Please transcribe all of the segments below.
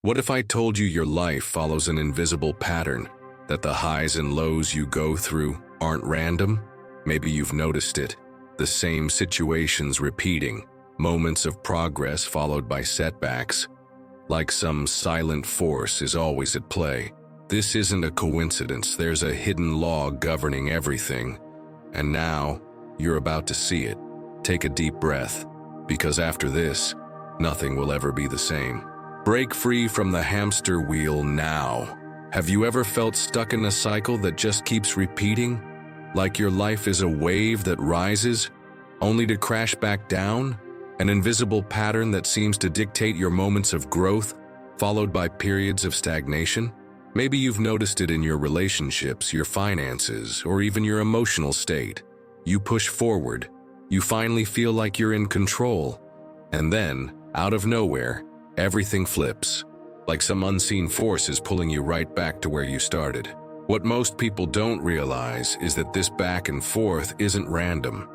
What if I told you your life follows an invisible pattern, that the highs and lows you go through aren't random? Maybe you've noticed it. The same situations repeating, moments of progress followed by setbacks. Like some silent force is always at play. This isn't a coincidence, there's a hidden law governing everything. And now, you're about to see it. Take a deep breath, because after this, nothing will ever be the same. Break free from the hamster wheel now. Have you ever felt stuck in a cycle that just keeps repeating? Like your life is a wave that rises, only to crash back down? An invisible pattern that seems to dictate your moments of growth, followed by periods of stagnation? Maybe you've noticed it in your relationships, your finances, or even your emotional state. You push forward. You finally feel like you're in control. And then, out of nowhere, everything flips. Like some unseen force is pulling you right back to where you started. What most people don't realize is that this back and forth isn't random.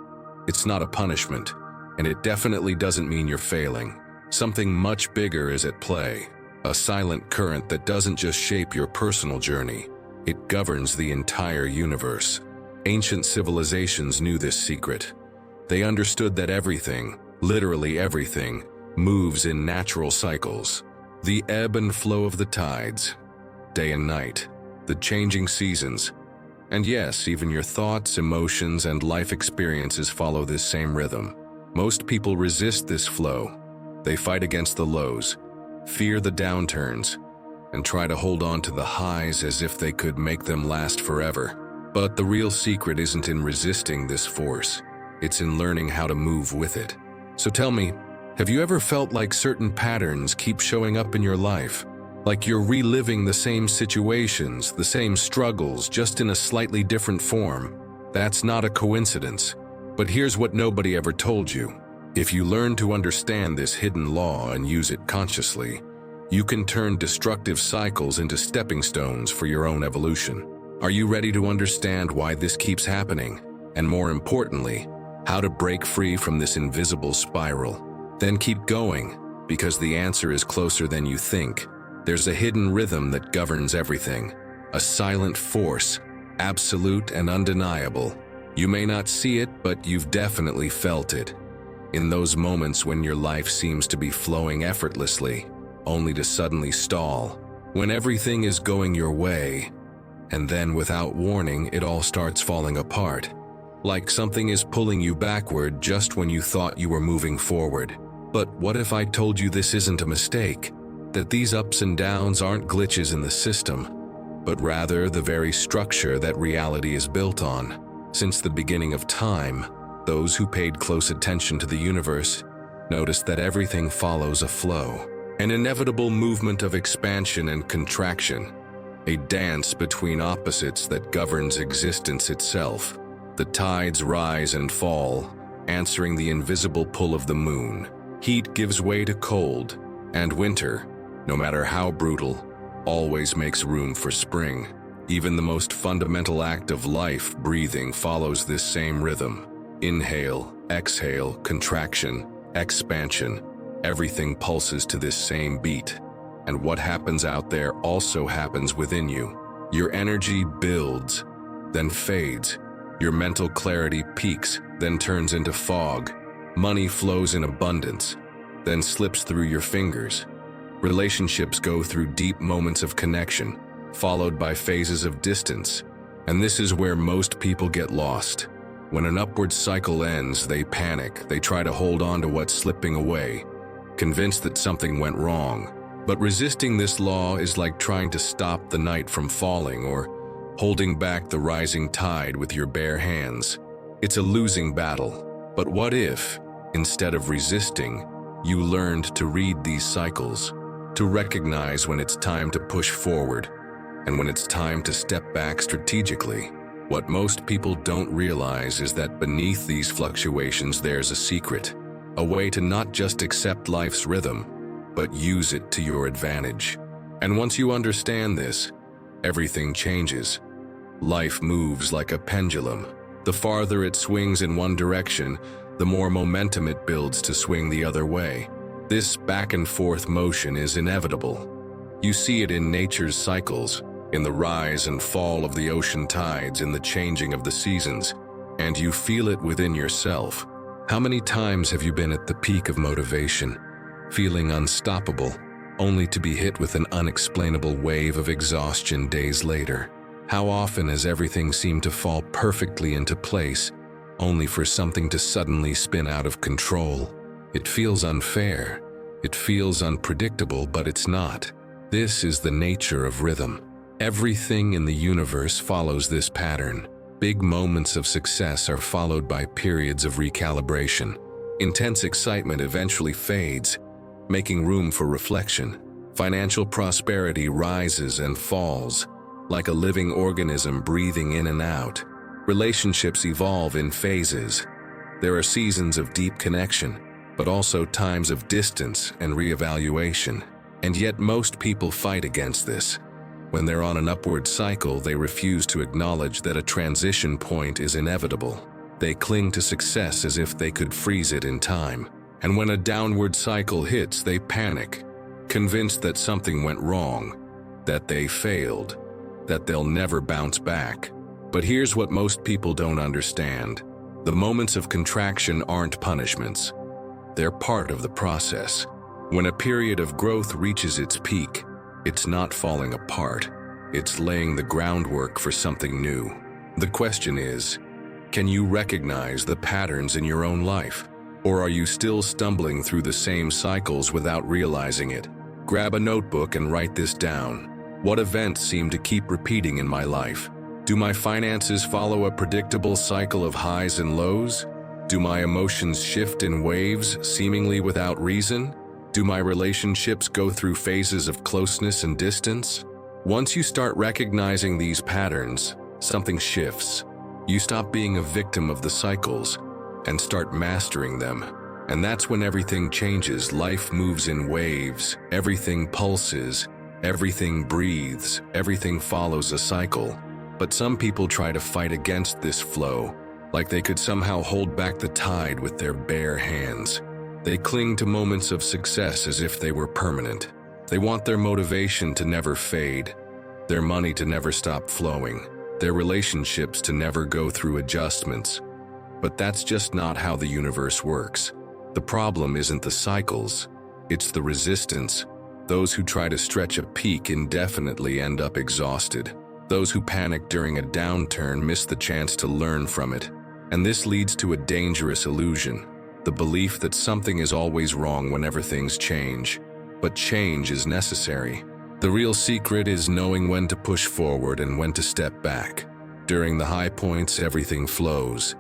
It's not a punishment, and it definitely doesn't mean you're failing. Something much bigger is at play. A silent current that doesn't just shape your personal journey, it governs the entire universe. Ancient civilizations knew this secret. They understood that everything, literally everything, moves in natural cycles. The ebb and flow of the tides, day and night, the changing seasons. And yes, even your thoughts, emotions, and life experiences follow this same rhythm. Most people resist this flow. They fight against the lows, fear the downturns, and try to hold on to the highs as if they could make them last forever. But the real secret isn't in resisting this force. It's in learning how to move with it. So tell me, have you ever felt like certain patterns keep showing up in your life? Like you're reliving the same situations, the same struggles, just in a slightly different form? That's not a coincidence. But here's what nobody ever told you. If you learn to understand this hidden law and use it consciously, you can turn destructive cycles into stepping stones for your own evolution. Are you ready to understand why this keeps happening? And more importantly, how to break free from this invisible spiral? Then keep going, because the answer is closer than you think. There's a hidden rhythm that governs everything, a silent force, absolute and undeniable. You may not see it, but you've definitely felt it. In those moments when your life seems to be flowing effortlessly, only to suddenly stall, when everything is going your way, and then without warning, it all starts falling apart. Like something is pulling you backward just when you thought you were moving forward. But what if I told you this isn't a mistake? That these ups and downs aren't glitches in the system, but rather the very structure that reality is built on. Since the beginning of time, those who paid close attention to the universe noticed that everything follows a flow, an inevitable movement of expansion and contraction, a dance between opposites that governs existence itself. The tides rise and fall, answering the invisible pull of the moon. Heat gives way to cold, and winter, no matter how brutal, always makes room for spring. Even the most fundamental act of life, breathing, follows this same rhythm. Inhale, exhale, contraction, expansion. Everything pulses to this same beat. And what happens out there also happens within you. Your energy builds, then fades. Your mental clarity peaks, then turns into fog. Money flows in abundance, then slips through your fingers. Relationships go through deep moments of connection, followed by phases of distance. And this is where most people get lost. When an upward cycle ends, they panic. They try to hold on to what's slipping away, convinced that something went wrong. But resisting this law is like trying to stop the night from falling or holding back the rising tide with your bare hands. It's a losing battle. But what if, instead of resisting, you learned to read these cycles, to recognize when it's time to push forward and when it's time to step back strategically? What most people don't realize is that beneath these fluctuations there's a secret, a way to not just accept life's rhythm, but use it to your advantage. And once you understand this, everything changes. Life moves like a pendulum. The farther it swings in one direction, the more momentum it builds to swing the other way. This back and forth motion is inevitable. You see it in nature's cycles, in the rise and fall of the ocean tides, in the changing of the seasons, and you feel it within yourself. How many times have you been at the peak of motivation, feeling unstoppable, only to be hit with an unexplainable wave of exhaustion days later? How often has everything seemed to fall perfectly into place, only for something to suddenly spin out of control? It feels unfair, it feels unpredictable, but it's not. This is the nature of rhythm. Everything in the universe follows this pattern. Big moments of success are followed by periods of recalibration. Intense excitement eventually fades, making room for reflection. Financial prosperity rises and falls, like a living organism breathing in and out. Relationships evolve in phases. There are seasons of deep connection, but also times of distance and reevaluation. And yet most people fight against this. When they're on an upward cycle, they refuse to acknowledge that a transition point is inevitable. They cling to success as if they could freeze it in time. And when a downward cycle hits, they panic, convinced that something went wrong, that they failed, that they'll never bounce back. But here's what most people don't understand. The moments of contraction aren't punishments. They're part of the process. When a period of growth reaches its peak, it's not falling apart. It's laying the groundwork for something new. The question is, can you recognize the patterns in your own life? Or are you still stumbling through the same cycles without realizing it? Grab a notebook and write this down. What events seem to keep repeating in my life? Do my finances follow a predictable cycle of highs and lows? Do my emotions shift in waves, seemingly without reason? Do my relationships go through phases of closeness and distance? Once you start recognizing these patterns, something shifts. You stop being a victim of the cycles and start mastering them. And that's when everything changes. Life moves in waves, everything pulses, everything breathes, everything follows a cycle. But some people try to fight against this flow, like they could somehow hold back the tide with their bare hands. They cling to moments of success as if they were permanent. They want their motivation to never fade, their money to never stop flowing, their relationships to never go through adjustments. But that's just not how the universe works. The problem isn't the cycles, it's the resistance. Those who try to stretch a peak indefinitely end up exhausted. Those who panic during a downturn miss the chance to learn from it. And this leads to a dangerous illusion. The belief that something is always wrong whenever things change. But change is necessary. The real secret is knowing when to push forward and when to step back. During the high points, everything flows.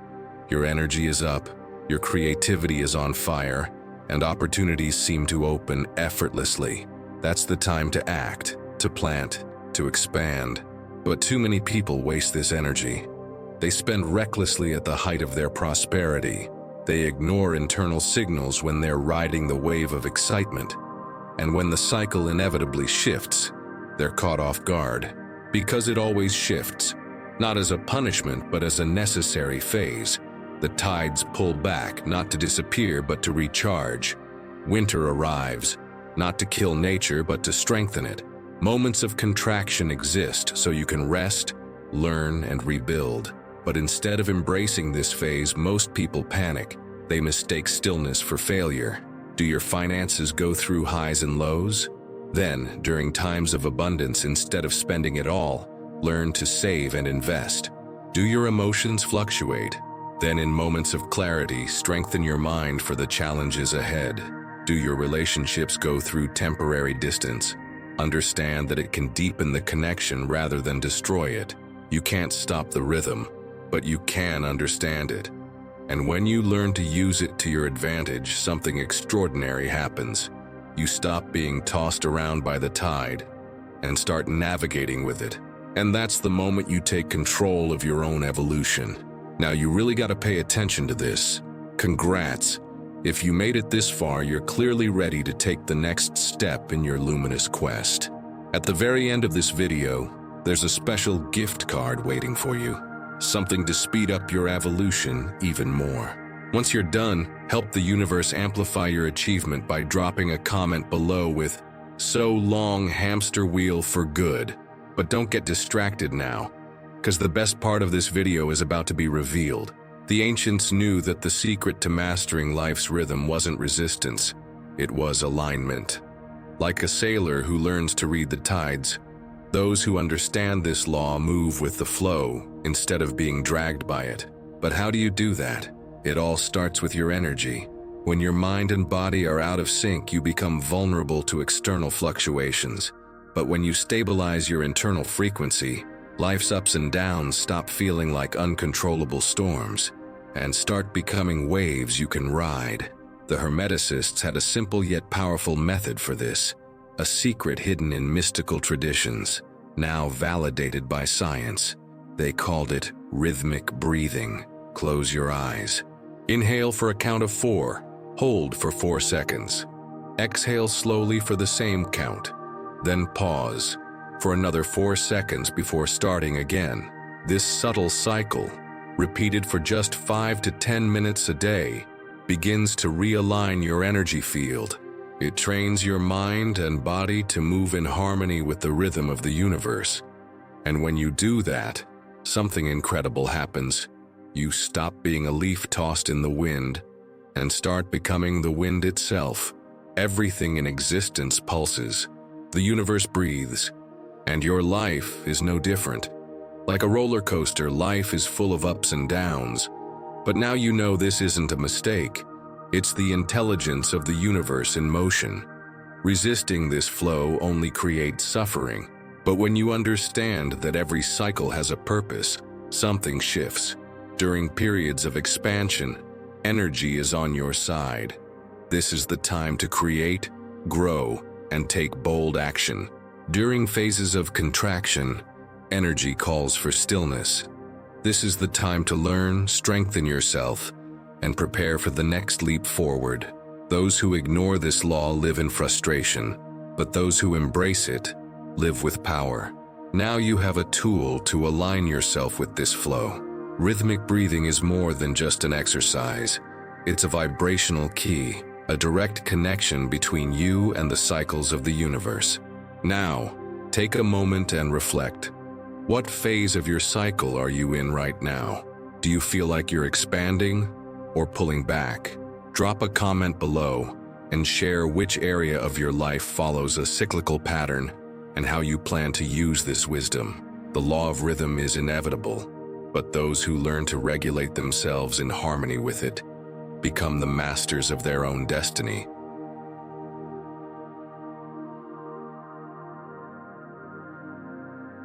Your energy is up, your creativity is on fire, and opportunities seem to open effortlessly. That's the time to act, to plant, to expand. But too many people waste this energy. They spend recklessly at the height of their prosperity. They ignore internal signals when they're riding the wave of excitement. And when the cycle inevitably shifts, they're caught off guard. Because it always shifts, not as a punishment but as a necessary phase. The tides pull back, not to disappear but to recharge. Winter arrives, not to kill nature but to strengthen it. Moments of contraction exist so you can rest, learn, and rebuild. But instead of embracing this phase, most people panic. They mistake stillness for failure. Do your finances go through highs and lows? Then, during times of abundance, instead of spending it all, learn to save and invest. Do your emotions fluctuate? Then in moments of clarity, strengthen your mind for the challenges ahead. Do your relationships go through temporary distance? Understand that it can deepen the connection rather than destroy it. You can't stop the rhythm, but you can understand it. And when you learn to use it to your advantage, something extraordinary happens. You stop being tossed around by the tide and start navigating with it. And that's the moment you take control of your own evolution. Now you really got to pay attention to this. Congrats. If you made it this far, you're clearly ready to take the next step in your luminous quest. At the very end of this video, there's a special gift card waiting for you. Something to speed up your evolution even more. Once you're done, help the universe amplify your achievement by dropping a comment below with So long, hamster wheel, for good. But don't get distracted now, because the best part of this video is about to be revealed. The ancients knew that the secret to mastering life's rhythm wasn't resistance, it was alignment. Like a sailor who learns to read the tides, those who understand this law move with the flow instead of being dragged by it. But how do you do that? It all starts with your energy. When your mind and body are out of sync, you become vulnerable to external fluctuations. But when you stabilize your internal frequency, life's ups and downs stop feeling like uncontrollable storms and start becoming waves you can ride. The Hermeticists had a simple yet powerful method for this, a secret hidden in mystical traditions, now validated by science. They called it rhythmic breathing. Close your eyes. Inhale for a count of 4. Hold for 4 seconds. Exhale slowly for the same count. Then pause for another 4 seconds before starting again. This subtle cycle, repeated for just 5 to 10 minutes a day, begins to realign your energy field. It trains your mind and body to move in harmony with the rhythm of the universe. And when you do that, something incredible happens. You stop being a leaf tossed in the wind and start becoming the wind itself. Everything in existence pulses. The universe breathes. And your life is no different. Like a roller coaster, life is full of ups and downs. But now you know this isn't a mistake. It's the intelligence of the universe in motion. Resisting this flow only creates suffering. But when you understand that every cycle has a purpose, something shifts. During periods of expansion, energy is on your side. This is the time to create, grow, and take bold action. During phases of contraction, energy calls for stillness. This is the time to learn, strengthen yourself, and prepare for the next leap forward. Those who ignore this law live in frustration, but those who embrace it live with power. Now you have a tool to align yourself with this flow. Rhythmic breathing is more than just an exercise. It's a vibrational key, a direct connection between you and the cycles of the universe. Now, take a moment and reflect. What phase of your cycle are you in right now? Do you feel like you're expanding or pulling back? Drop a comment below and share which area of your life follows a cyclical pattern and how you plan to use this wisdom. The law of rhythm is inevitable, but those who learn to regulate themselves in harmony with it become the masters of their own destiny.